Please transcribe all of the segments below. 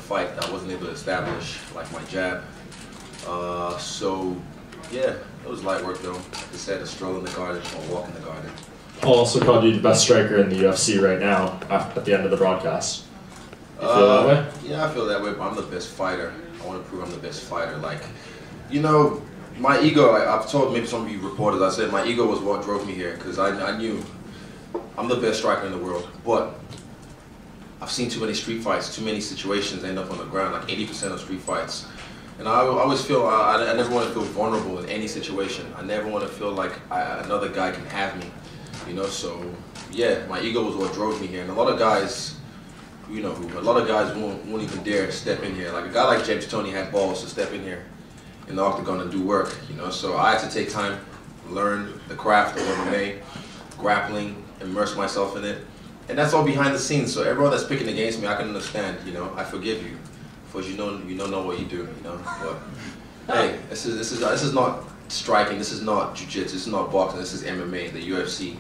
fight that I wasn't able to establish, like my jab. So, yeah, it was light work though. Like I said, a stroll in the garden or walk in the garden. Paul also called you the best striker in the UFC right now at the end of the broadcast. You feel that way? Yeah, I feel that way, but I'm the best fighter. I want to prove I'm the best fighter. Like, you know, my ego, I've told maybe some of you reporters, I said my ego was what drove me here, because I knew I'm the best striker in the world, but I've seen too many street fights, too many situations end up on the ground, like 80% of street fights. And I always feel, I never want to feel vulnerable in any situation. I never want to feel like another guy can have me, you know, so yeah, my ego was what drove me here. And a lot of guys, you know, a lot of guys won't even dare step in here. Like a guy like James Toney had balls to step in here in the octagon and do work, you know, so I had to take time, learn the craft of MMA, grappling, immerse myself in it. And that's all behind the scenes, so everyone that's picking against me, I can understand, you know, I forgive you, because you don't know what you do, you know. But hey, this is not striking, this is not jiu-jitsu, this is not boxing, this is MMA, the UFC.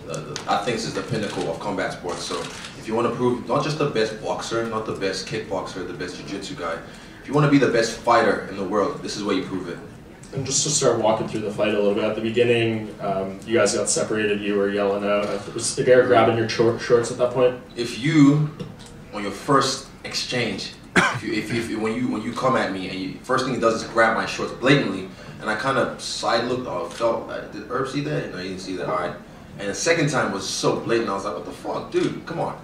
I think this is the pinnacle of combat sports. So if you want to prove not just the best boxer, not the best kickboxer, the best jiu-jitsu guy, if you want to be the best fighter in the world, this is where you prove it. And just to start walking through the fight a little bit, at the beginning, you guys got separated, you were yelling out. Was the guy grabbing your shorts at that point? If you, on your first exchange, when you come at me, and first thing he does is grab my shorts blatantly, and I kind of side looked, felt, did Herb see that? No, he didn't see that, all right. And the second time was so blatant, I was like, what the fuck, dude, come on.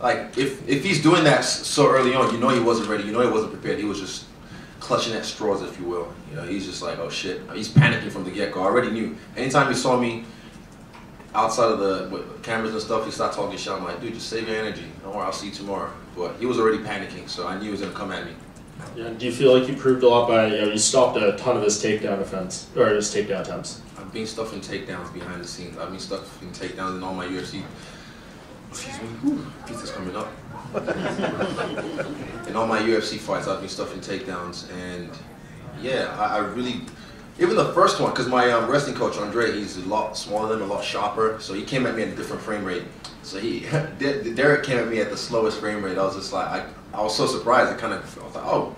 Like, if he's doing that so early on, you know he wasn't ready, you know he wasn't prepared, he was just clutching at straws, if you will. You know, he's just like, oh shit. He's panicking from the get-go. I already knew. Anytime he saw me outside of the cameras and stuff, he started talking shit. I'm like, dude, just save your energy. Don't worry, I'll see you tomorrow. But he was already panicking, so I knew he was gonna come at me. Yeah. Do you feel like you proved a lot by, you know, you stopped a ton of his takedown offense, or his takedown attempts? I've been stuffing takedowns behind the scenes. I've been stuffing takedowns in all my UFC. Excuse me. Pizza's coming up. In all my UFC fights, I've been stuffing takedowns, and yeah, I really, even the first one, because my wrestling coach Andre, he's a lot smaller than me, a lot sharper, so he came at me at a different frame rate. So Derek came at me at the slowest frame rate. I was just like, I was so surprised. I was like, oh,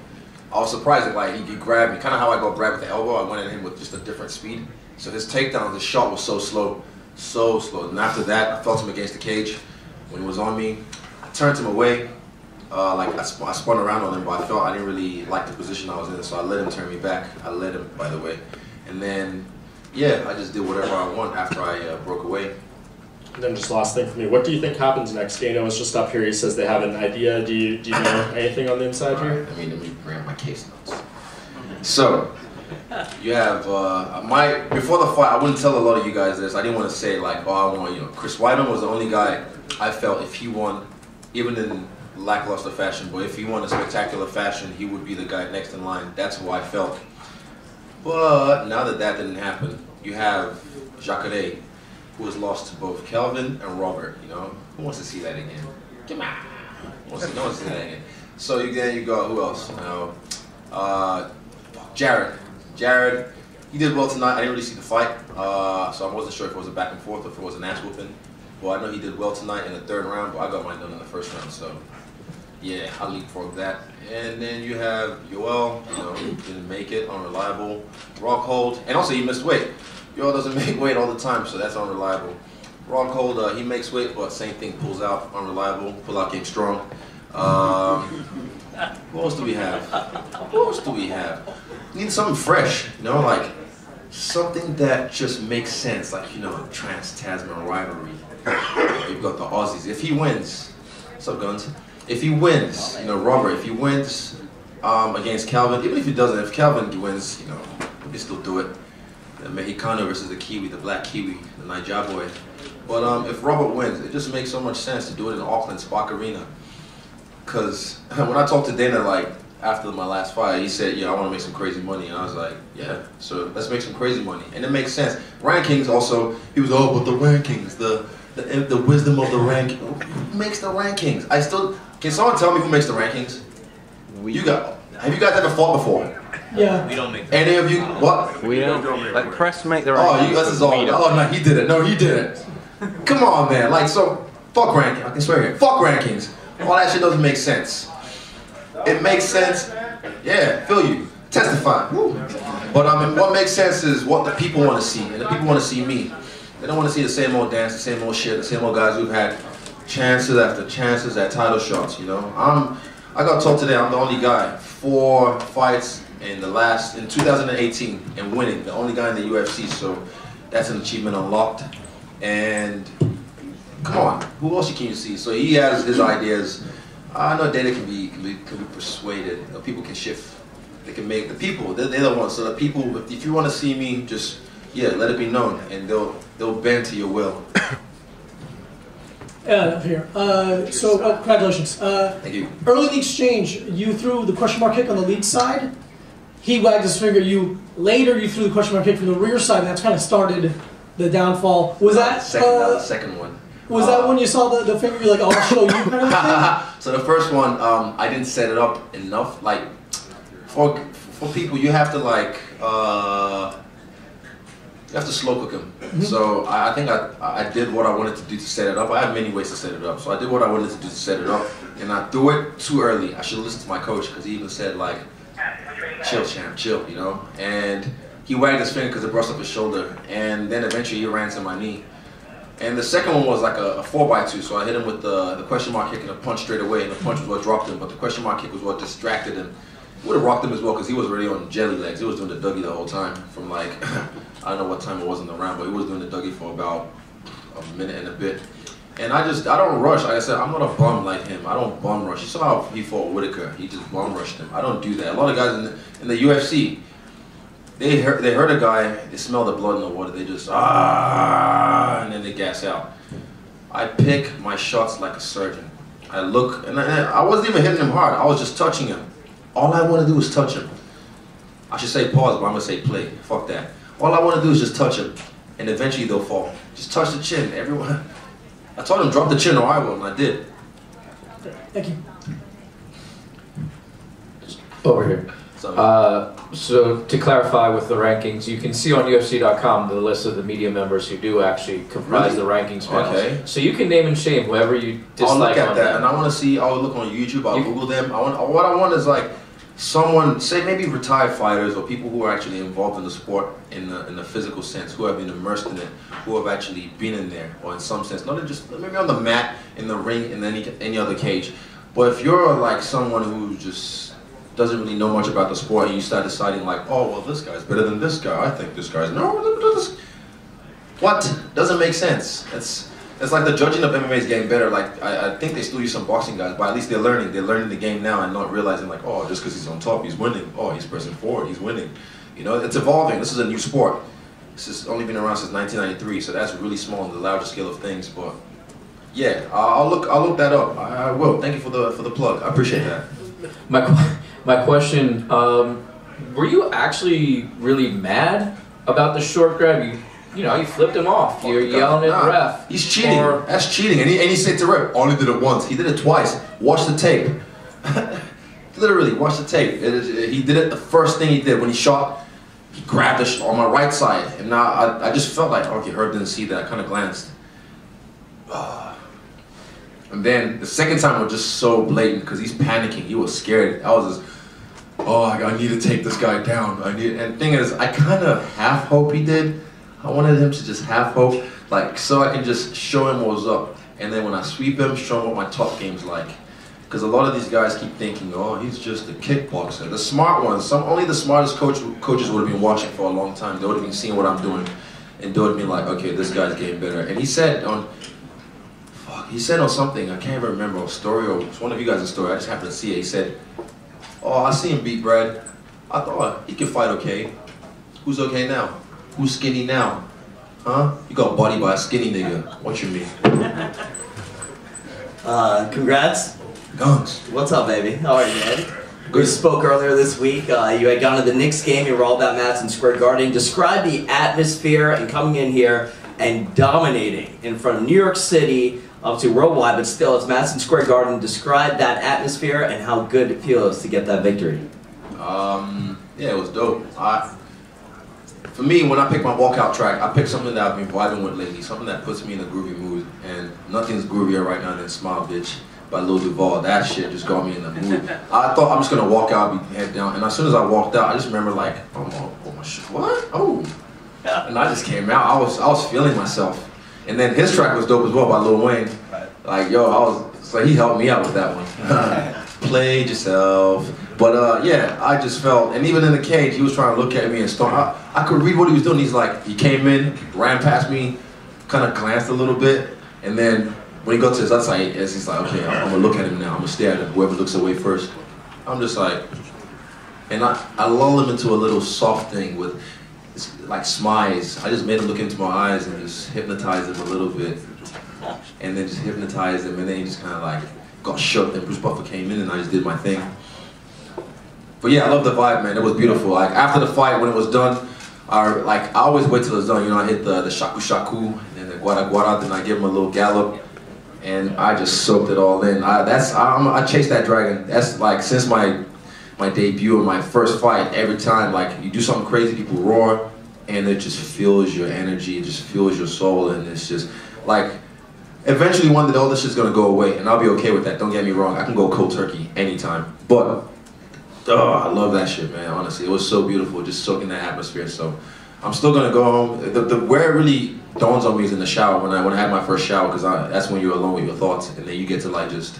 I was surprised that like he grabbed me, kind of how I go grab with the elbow. I went at him with just a different speed. So his takedown, the shot was so slow, so slow. And after that, I felt him against the cage. When he was on me, I turned him away. Like I spun around on him, but I felt I didn't really like the position I was in, so I let him turn me back. I let him, by the way. And then, yeah, I just did whatever I want after I broke away. And then just last thing for me, what do you think happens next? Dano is just up here, he says they have an idea. Do you know anything on the inside here? Let me bring up my case notes. So, you have, before the fight, I wouldn't tell a lot of you guys this. I didn't want to say like, oh, I want, you know, Chris Weidman was the only guy I felt if he won, even in lackluster fashion, but if he won in spectacular fashion, he would be the guy next in line. That's who I felt. But now that that didn't happen, you have Jacare, who has lost to both Kelvin and Robert. You know, who wants to see that again? Come on, no one wants to see that again. So then you go, who else? Now, Jared, he did well tonight. I didn't really see the fight, so I wasn't sure if it was a back and forth or if it was an ass whooping. Well, I know he did well tonight in the third round, but I got mine done in the first round, so yeah, I'll leapfrog that. And then you have Yoel, you know, didn't make it, unreliable. Rockhold, and also he missed weight. Yoel doesn't make weight all the time, so that's unreliable. Rockhold, he makes weight, but same thing, pulls out, unreliable. Pull out game strong. What else do we have? What else do we have? We need something fresh, you know, like something that just makes sense, like, you know, trans-Tasman rivalry. You've got the Aussies. If he wins, what's up, Guns? If he wins, you know, Robert, if he wins against Calvin, even if he doesn't, if Calvin wins, you know, we still do it. The Mexicano versus the Kiwi, the black Kiwi, the Niger boy. But if Robert wins, it just makes so much sense to do it in Auckland, Spark Arena. Because when I talked to Dana, like, after my last fight, he said, yeah, I want to make some crazy money. And I was like, yeah, so let's make some crazy money. And it makes sense. Rankings also, he was, oh, but the rankings, the wisdom of the ranking. Who makes the rankings? Can someone tell me who makes the rankings? Have you guys ever fought before? Yeah. We don't make them. Any of you? What? We don't. Like, press make the rankings. rankings. Oh, you guys is all. Oh, no, he did it. No, he didn't. Come on, man. Like, so, fuck rankings. I can swear here. Fuck rankings. All that shit doesn't make sense. it makes sense. Yeah, feel you. Testify. But what makes sense is what the people want to see, and the people want to see me. They don't want to see the same old dance, the same old shit, the same old guys who've had chances after chances at title shots. You know, I got told today I'm the only guy 4 fights in 2018 and winning, the only guy in the UFC. So that's an achievement unlocked. And come on, who else can you see? So he has his ideas. I know data can be persuaded. People can shift. They can make the people. They're the ones. So the people, if you want to see me, just let it be known, and they'll bend to your will. Up here. So congratulations. Thank you. Early in the exchange, you threw the question mark kick on the lead side. He wagged his finger. Later you threw the question mark kick from the rear side, and that's kind of started the downfall. Was that the second one? Was that when you saw the finger? You're like, oh, I'll show you kind of thing? So the first one, I didn't set it up enough. Like for people, you have to you have to slow cook them. Mm-hmm. So I think I did what I wanted to do to set it up. I have many ways to set it up. So I did what I wanted to do to set it up, and I threw it too early. I should have listened to my coach, because he even said like, chill champ, chill, you know? And he wagged his finger because it brushed up his shoulder, and then eventually he ran to my knee. And the second one was like a 4x2, so I hit him with the question mark kick and a punch straight away, and the punch was what dropped him, but the question mark kick was what distracted him. Would have rocked him as well, because he was already on jelly legs. He was doing the Dougie the whole time, from like, I don't know what time it was in the round, but he was doing the Dougie for about a minute and a bit. And I don't rush. Like I said, I'm not a bum like him. I don't bum rush. You saw how he fought Whitaker. He just bum rushed him. I don't do that. A lot of guys in the UFC, they hurt a guy, they smell the blood in the water, they just, and then they gas out. I pick my shots like a surgeon. I look, and I wasn't even hitting him hard, I was just touching him. All I want to do is touch him. I should say pause, but I'm going to say play. Fuck that. All I want to do is just touch him, and eventually they'll fall. Just touch the chin, everyone. I told him drop the chin or I will, and I did. Thank you. Over here. So to clarify with the rankings, you can see on UFC.com the list of the media members who do actually comprise the rankings panels. Okay. So you can name and shame whoever you dislike. I'll look at on that, them. and I want to see. I'll look on YouTube. I'll Google them. What I want is like someone, say maybe retired fighters or people who are actually involved in the sport in the physical sense, who have been immersed in it, who have actually been in there, or in some sense, not just maybe on the mat, in the ring, in any other cage. But if you're like someone who just doesn't really know much about the sport, and you start deciding like, oh well, this guy's better than this guy. I think this guy's what doesn't make sense. It's like the judging of MMA is getting better. Like I think they still use some boxing guys, but at least they're learning. They're learning the game now and not realizing like, oh, just because he's on top, he's winning. Oh, he's pressing forward, he's winning. You know, it's evolving. This is a new sport. This has only been around since 1993, so that's really small in the larger scale of things. But yeah, I'll look that up. I will. Thank you for the plug. I appreciate that. My question, were you actually really mad about the short grab? You know, you flipped him off. You're yelling at the ref. He's cheating. That's cheating. And he said to ref, only did it once. He did it twice. Watch the tape. Literally, watch the tape. He did it the first thing he did when he shot. He grabbed it on my right side, and now I just felt like, okay, Herb didn't see that. I kind of glanced. And then the second time was just so blatant because he's panicking. He was scared. I was just, oh, I need to take this guy down. And the thing is, I kind of half hope he did. I wanted him to just half hope, like, so I can just show him what was up. And then when I sweep him, show him what my top game's like. Because a lot of these guys keep thinking, oh, he's just a kickboxer. The smart ones, only the smartest coaches would have been watching for a long time. They would have been seeing what I'm doing. And they would have been like, okay, this guy's getting better. And he said on something, I can't even remember, a story, or it's one of you guys' story, I just happened to see it. He said, oh, I see him beat Brad. I thought he could fight okay. Who's okay now? Who's skinny now? Huh? You got bodied by a skinny nigga. What you mean? Congrats. Guns. What's up, baby? How are you, man? We spoke earlier this week. You had gone to the Knicks game. You were all about Madison Square Garden. Describe the atmosphere and coming in here and dominating in front of New York City, obviously worldwide, but still it's Madison Square Garden. Describe that atmosphere and how good it feels to get that victory. Yeah, it was dope. For me, when I pick my walkout track, I pick something that I've been vibing with lately, something that puts me in a groovy mood, and nothing's groovier right now than Smile Bitch by Lil Duval. That shit just got me in the mood. I thought I'm just gonna walk out, be head down, and as soon as I walked out, I just remember like, oh my shit, what? Oh, and I just came out. I was feeling myself. And then his track was dope as well by Lil Wayne. Like yo, so he helped me out with that one. Played yourself. But yeah, I just felt, and even in the cage, he was trying to look at me and start. I could read what he was doing. He's like, he came in, ran past me, kind of glanced a little bit, and then when he got to his other side, he's like, okay, I'm gonna look at him now. I'm gonna stare at him. Whoever looks away first. I'm just like, and I lull him into a little soft thing with like smiles. I just made him look into my eyes and just hypnotize him a little bit, and then just hypnotize him, and then he just kind of like got shook. And Bruce Buffer came in, and I just did my thing. But yeah, I love the vibe, man. It was beautiful. Like after the fight, when it was done, I always wait till it's done. You know, I hit the shaku shaku and the guara guara, then I give him a little gallop, and I just soaked it all in. I chased that dragon. That's like since my debut and my first fight. Every time like you do something crazy, people roar, and it just fuels your energy. It just fuels your soul, and it's just like eventually one day all this shit's gonna go away, and I'll be okay with that. Don't get me wrong. I can go cold turkey anytime, but. Oh, I love that shit, man. Honestly, it was so beautiful, just soaking that atmosphere. So, I'm still gonna go home. Where it really dawns on me is in the shower when I had my first shower, because that's when you're alone with your thoughts, and then you get to like just.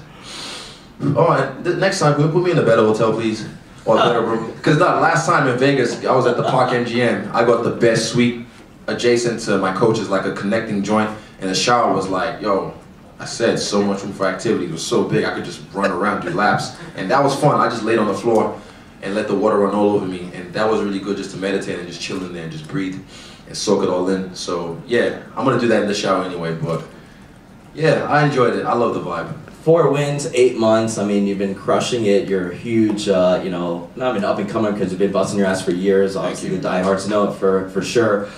Oh, and the next time, can you put me in a better hotel, please, or a better room? Because the last time in Vegas, I was at the Park MGM. I got the best suite adjacent to my coach's, like a connecting joint, and the shower was like, yo. I said so much room for activity. It was so big I could just run around, do laps, and that was fun. I just laid on the floor and let the water run all over me, and that was really good just to meditate and just chill in there and just breathe and soak it all in. So yeah, I'm gonna do that in the shower anyway. But yeah, I enjoyed it. I love the vibe. 4 wins, 8 months. I mean, you've been crushing it. You're a huge, you know, not an up and comer because you've been busting your ass for years. Obviously, the diehards know it for sure.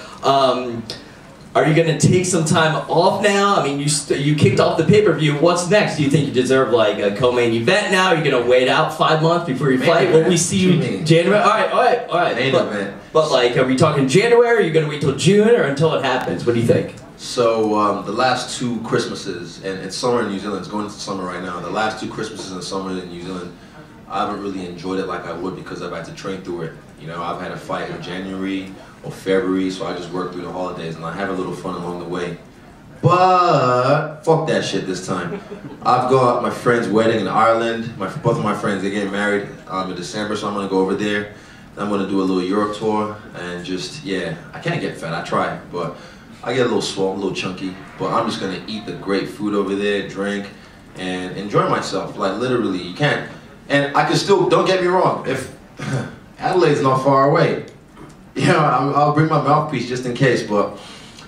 Are you going to take some time off now? I mean, you kicked off the pay-per-view. What's next? Do you think you deserve like a co-main event now? Are you going to wait out 5 months before you fight? Will we see you in January? All right. Main event. But like, are we talking January? Are you going to wait till June or until it happens? What do you think? So the last 2 Christmases, and it's summer in New Zealand. It's going into summer right now. The last 2 Christmases in summer in New Zealand, I haven't really enjoyed it like I would because I've had to train through it. You know, I've had a fight in January or February, so I just work through the holidays and I have a little fun along the way. But fuck that shit this time. I've got my friend's wedding in Ireland. Both of my friends, they're getting married in December, so I'm gonna go over there. I'm gonna do a little Europe tour and just, yeah, I can't get fat, I try, but I get a little swole, a little chunky, but I'm just gonna eat the great food over there, drink, and enjoy myself. Like literally, you can't. And I can still, don't get me wrong, if Adelaide's not far away, yeah, I'll bring my mouthpiece just in case, but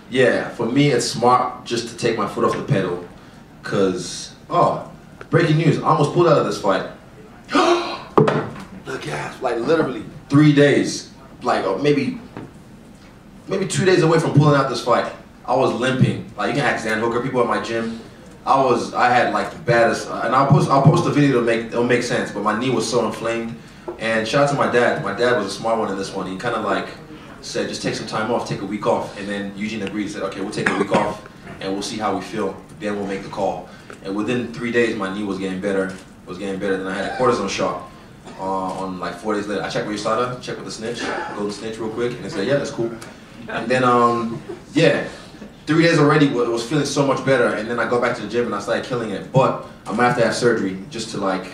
yeah, for me it's smart just to take my foot off the pedal, cause, oh, breaking news, I almost pulled out of this fight. Look at, like literally 3 days, like maybe 2 days away from pulling out this fight. I was limping, like you can ask Dan Hooker, people at my gym, I had like the baddest, and I'll post a video it'll make sense, but my knee was so inflamed. And shout out to my dad. My dad was a smart one in this one. He kind of like said, just take some time off, take a week off. And then Eugene agreed, said, okay, we'll take a week off and we'll see how we feel. Then we'll make the call. And within 3 days, my knee was getting better. It was getting better. Then I had a cortisone shot on like 4 days later. I checked with USADA, checked with the snitch, golden snitch real quick. And they said, yeah, that's cool. And then, yeah, 3 days already, it was feeling so much better. And then I go back to the gym and I started killing it. But I'm gonna have to have surgery just to like,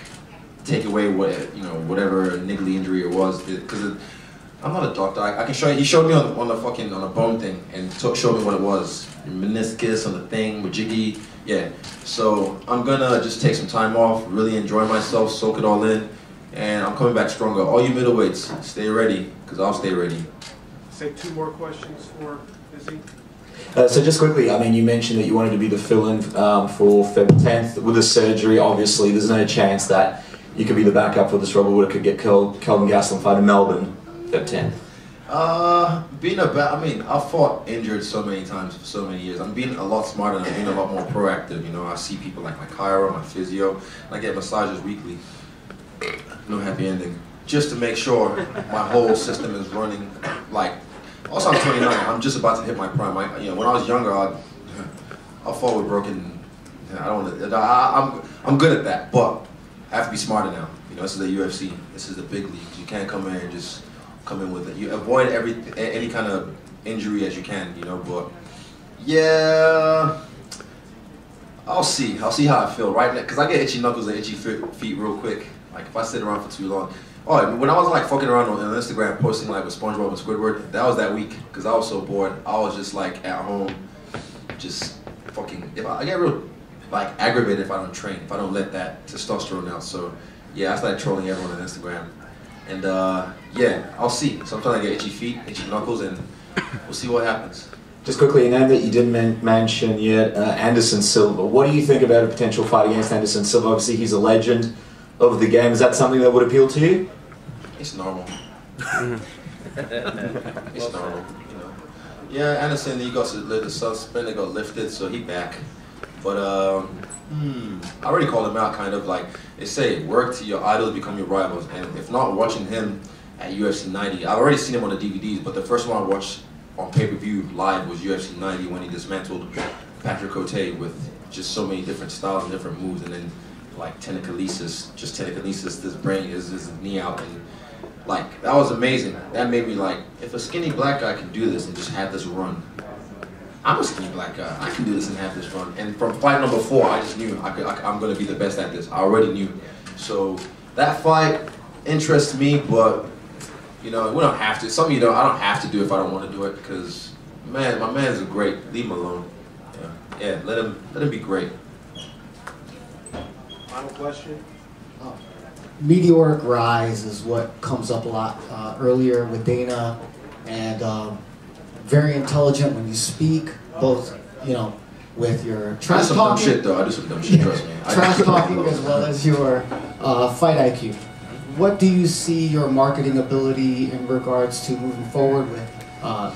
take away whatever niggly injury it was, because I'm not a doctor. I can show you. He showed me on a bone thing and showed me what it was, meniscus on the thing with jiggy. Yeah. So I'm gonna just take some time off, really enjoy myself, soak it all in, and I'm coming back stronger. All you middleweights, stay ready, because I'll stay ready. Say 2 more questions for Izzy. So just quickly, I mean, you mentioned that you wanted to be the fill-in for Feb 10th with the surgery. Obviously, there's no chance that you could be the backup for this Robert Whittaker get Kelvin Gastelum fight in Melbourne, Feb 10th. I mean, I've fought injured so many times for so many years. I'm being a lot smarter and I'm being a lot more proactive. You know, I see people like my chiro, my physio, and I get massages weekly. No happy ending. Just to make sure my whole system is running. Like, also I'm 29. I'm just about to hit my prime. When I was younger, I fought with broken I don't. I'm good at that, but I have to be smarter now. You know, this is the UFC. This is the big leagues. You can't come in and just come in with it. You avoid any kind of injury as you can. You know, but yeah, I'll see. I'll see how I feel right now, because I get itchy knuckles and itchy feet real quick. Like if I sit around for too long. Oh, when I was like fucking around on Instagram posting like with SpongeBob and Squidward, that was that week because I was so bored. I was just like at home, just fucking. I get real like aggravated if I don't train, if I don't let that testosterone out. So yeah, I started trolling everyone on Instagram, and yeah, I'll see. So I'm trying to get itchy feet, itchy knuckles, and we'll see what happens. Just quickly, a name that you didn't mention yet, Anderson Silva. What do you think about a potential fight against Anderson Silva? Obviously, he's a legend of the game. Is that something that would appeal to you? It's normal. It's normal, you know. Yeah, Anderson, he got the suspended, got lifted, so he back. But I already called him out, kind of like they say, work till your idols become your rivals. And if not watching him at UFC 90, I've already seen him on the DVDs, but the first one I watched on pay-per-view live was UFC 90 when he dismantled Patrick Cote with just so many different styles and different moves, and then like telekinesis, this brain is his knee out, and like that was amazing. That made me like, if a skinny black guy can do this and just have this run, I'm a skinny black guy. I can do this and have this run. And from fight number 4, I just knew I'm gonna be the best at this. I already knew. So that fight interests me, but you know, we don't have to. Some of you know, I don't have to do it if I don't want to do it, because man, my man's great. Leave him alone. Yeah, let him be great. Final question. Meteoric rise is what comes up a lot earlier with Dana, and very intelligent when you speak, both, you know, with your trash talking. I do some dumb shit though. I do some dumb shit. Trust me. Trash talking as well as your fight IQ. What do you see your marketing ability in regards to moving forward with,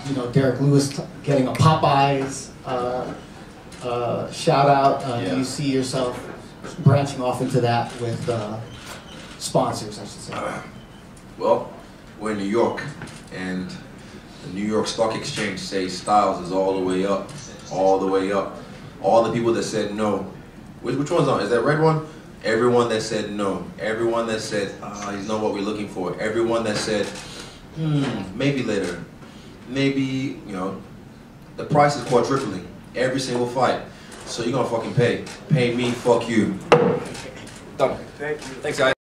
you know, Derek Lewis getting a Popeyes shout out? Yeah. Do you see yourself branching off into that with sponsors, I should say? Well, we're in New York, and the New York Stock Exchange says Styles is all the way up, all the way up. All the people that said no, which one's on? Is that red one? Everyone that said no, everyone that said he's not what we're looking for, everyone that said maybe later, maybe, you know, the price is quadrupling every single fight. So you're gonna fucking pay me, fuck you. Done. Thank you. Thanks, guys.